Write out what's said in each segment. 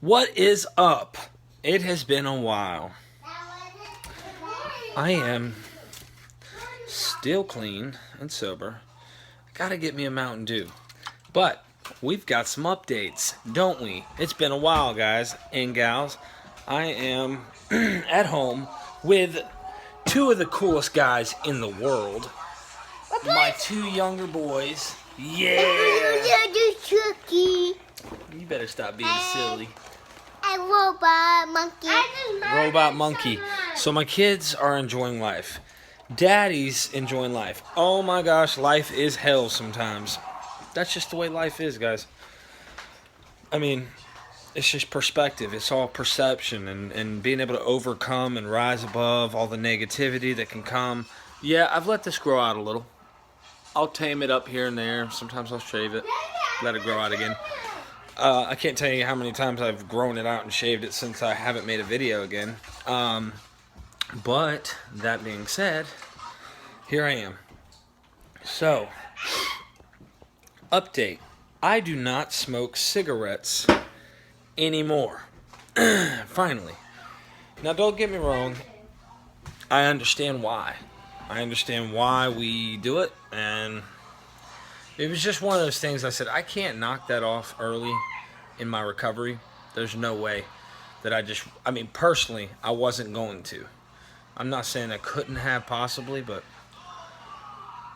What is up? It has been a while. I am still clean and sober. Gotta get me a Mountain Dew. But we've got some updates, don't we? It's been a while, guys and gals. I am at home with two of the coolest guys in the world. My two younger boys. Yeah! You better stop being silly. Robot monkey. Robot monkey. So my kids are enjoying life. Daddy's enjoying life. Oh my gosh, life is hell sometimes. That's just the way life is, guys. I mean, it's just perspective. It's all perception and being able to overcome and rise above all the negativity that can come. Yeah, I've let this grow out a little. I'll tame it up here and there. Sometimes I'll shave it, let it grow out again. I can't tell you how many times I've grown it out and shaved it since I haven't made a video again. But that being said, here I am. So, update. I do not smoke cigarettes anymore. Finally. Now, don't get me wrong. I understand why. I understand why we do it, and it was just one of those things I said, I can't knock that off early in my recovery. There's no way that personally, I wasn't going to. I'm not saying I couldn't have possibly, but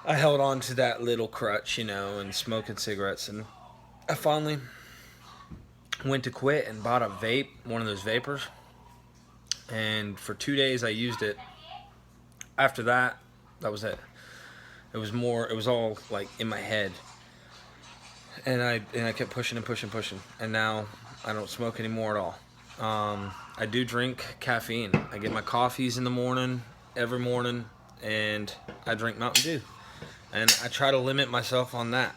I held on to that little crutch, and smoking cigarettes. And I finally went to quit and bought a vape, one of those vapors. And for 2 days I used it. After that, that was it. It was all like in my head. And I kept pushing and pushing. And now I don't smoke anymore at all. I do drink caffeine. I get my coffees in the morning, every morning, and I drink Mountain Dew. And I try to limit myself on that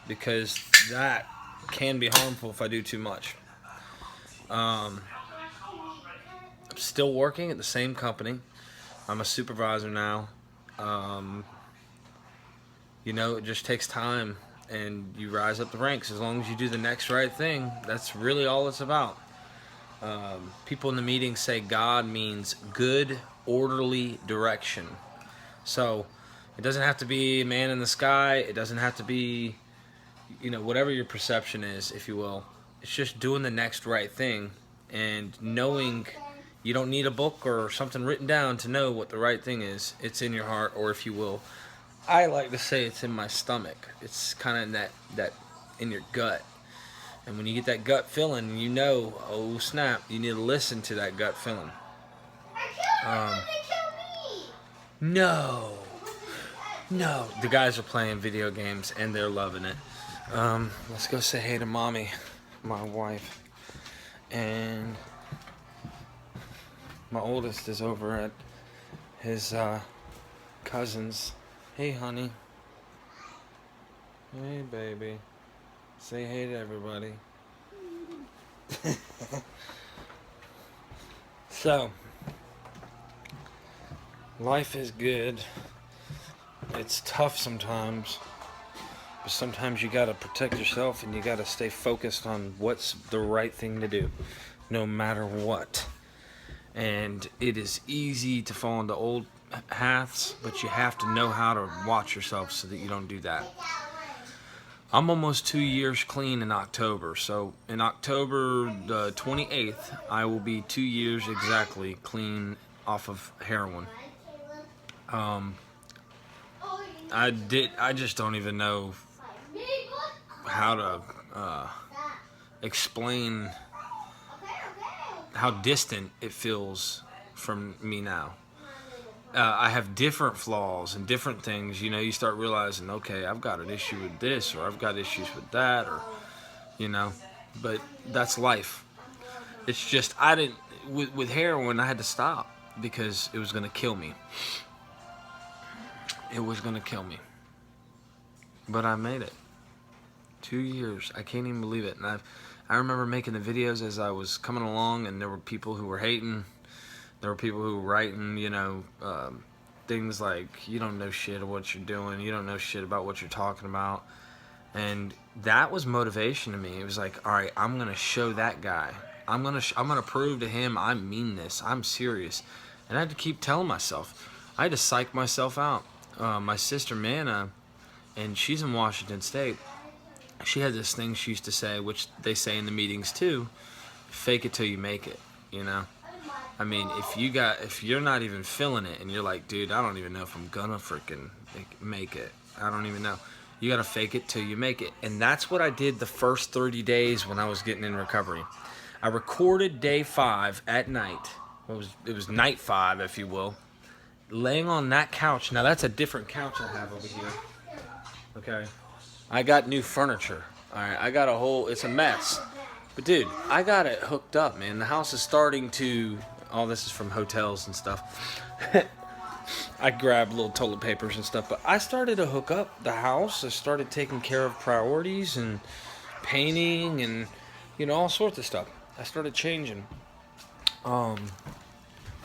because that can be harmful if I do too much. I'm still working at the same company. I'm a supervisor now. It just takes time, and you rise up the ranks. As long as you do the next right thing, that's really all it's about. People in the meeting say God means good, orderly direction. So it doesn't have to be man in the sky. It doesn't have to be, whatever your perception is, if you will. It's just doing the next right thing and knowing. You don't need a book or something written down to know what the right thing is. It's in your heart, or if you will, I like to say it's in my stomach. It's kind of in that in your gut. And when you get that gut feeling, oh snap, you need to listen to that gut feeling. No. The guys are playing video games and they're loving it. Let's go say hey to mommy, my wife. And my oldest is over at his cousin's. Hey, honey. Hey, baby. Say hey to everybody. So, life is good. It's tough sometimes. But sometimes you gotta protect yourself and you gotta stay focused on what's the right thing to do, no matter what. And it is easy to fall into old paths, but you have to know how to watch yourself so that you don't do that. I'm almost 2 years clean in October. So in October the 28th, I will be 2 years exactly clean off of heroin. I just don't even know how to explain how distant it feels from me now. I have different flaws and different things. You start realizing, okay, I've got an issue with this, or I've got issues with that, or, but that's life. It's just, with heroin, I had to stop because it was going to kill me. It was going to kill me. But I made it. 2 years. I can't even believe it. And I remember making the videos as I was coming along, and there were people who were hating. There were people who were writing, things like, you don't know shit of what you're doing. You don't know shit about what you're talking about. And that was motivation to me. It was like, all right, I'm going to show that guy I'm gonna prove to him I mean this. I'm serious. And I had to keep telling myself. I had to psych myself out. My sister Manna, and she's in Washington State. She had this thing she used to say, which they say in the meetings too: fake it till you make it. You know. I mean, if you're not even feeling it, and you're like, dude, I don't even know if I'm gonna freaking make it. I don't even know. You gotta fake it till you make it, and that's what I did the first 30 days when I was getting in recovery. I recorded day 5 at night. It was night 5, if you will, laying on that couch. Now that's a different couch I have over here. Okay, I got new furniture. All right, I got a whole. It's a mess, but dude, I got it hooked up, man. The house is starting to. All this is from hotels and stuff. I grabbed little toilet papers and stuff, but I started to hook up the house. I started taking care of priorities and painting and, all sorts of stuff. I started changing. I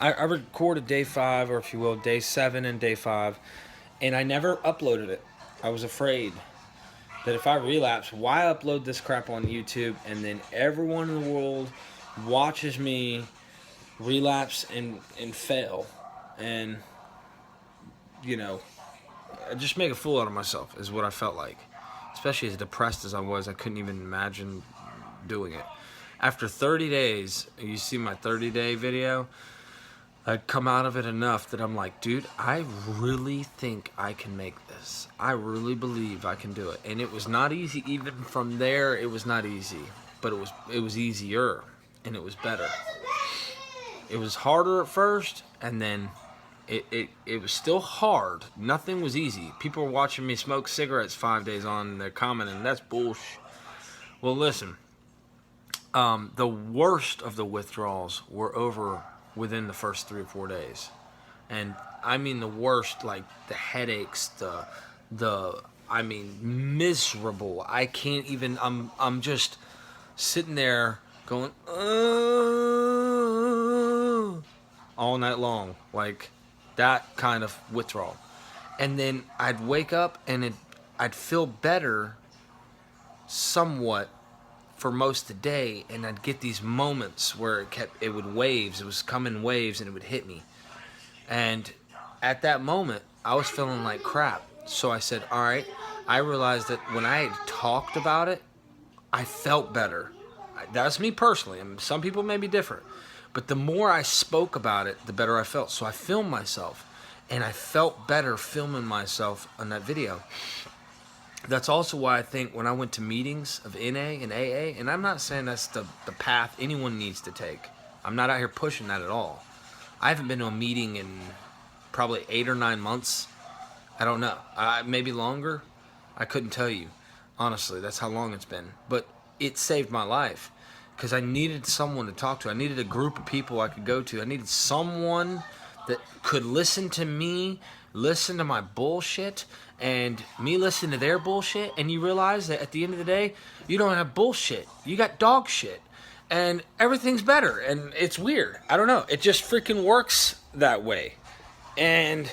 recorded day 5, or if you will, day 7 and day 5, and I never uploaded it. I was afraid that if I relapse, why upload this crap on YouTube and then everyone in the world watches me relapse and fail, and I just make a fool out of myself is what I felt like. Especially as depressed as I was, I couldn't even imagine doing it. After 30 days, you see my 30-day video, I'd come out of it enough that I'm like, dude, I really think I can make this. I really believe I can do it. And it was not easy. Even from there, it was not easy, but it was easier, and it was better. It was harder at first, and then it was still hard. Nothing was easy. People were watching me smoke cigarettes 5 days on, and they're commenting, that's bullshit. Well, listen, the worst of the withdrawals were over within the first 3 or 4 days. And I mean the worst, like the headaches, I mean, miserable. I can't even, I'm just sitting there going, all night long, like that kind of withdrawal. And then I'd wake up and I'd feel better somewhat for most of the day, and I'd get these moments where it would waves, it was coming waves, and it would hit me. And at that moment, I was feeling like crap. So I said, all right, I realized that when I had talked about it, I felt better. That's me personally, and some people may be different. But the more I spoke about it, the better I felt. So I filmed myself, and I felt better filming myself on that video. That's also why I think when I went to meetings of NA and AA, and I'm not saying that's the path anyone needs to take. I'm not out here pushing that at all. I haven't been to a meeting in probably 8 or 9 months. I don't know. Maybe longer. I couldn't tell you. Honestly, that's how long it's been. But it saved my life because I needed someone to talk to. I needed a group of people I could go to. I needed someone that could listen to me, listen to my bullshit, and me listen to their bullshit. And you realize that at the end of the day, you don't have bullshit. You got dog shit. And everything's better. And it's weird. I don't know. It just freaking works that way. And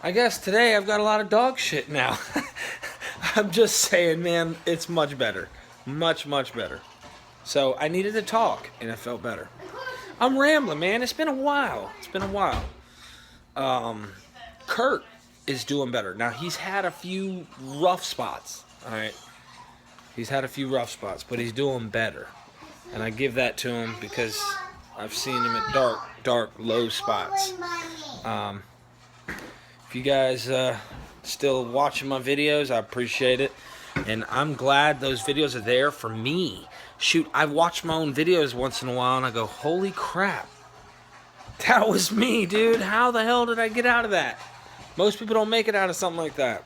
I guess today I've got a lot of dog shit now. I'm just saying, man, it's much better. Much, much better. So I needed to talk, and it felt better. I'm rambling, man. It's been a while. Kurt is doing better. Now, he's had a few rough spots, all right? He's had a few rough spots, but he's doing better. And I give that to him because I've seen him at dark, low spots. If you guys still watching my videos, I appreciate it. And I'm glad those videos are there for me. Shoot, I watch my own videos once in a while and I go, holy crap. That was me, dude. How the hell did I get out of that? Most people don't make it out of something like that.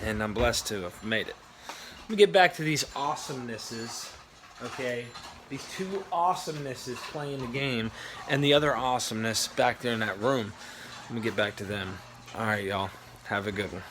And I'm blessed to have made it. Let me get back to these awesomenesses. Okay? These two awesomenesses playing the game and the other awesomeness back there in that room. Let me get back to them. Alright, y'all. Have a good one.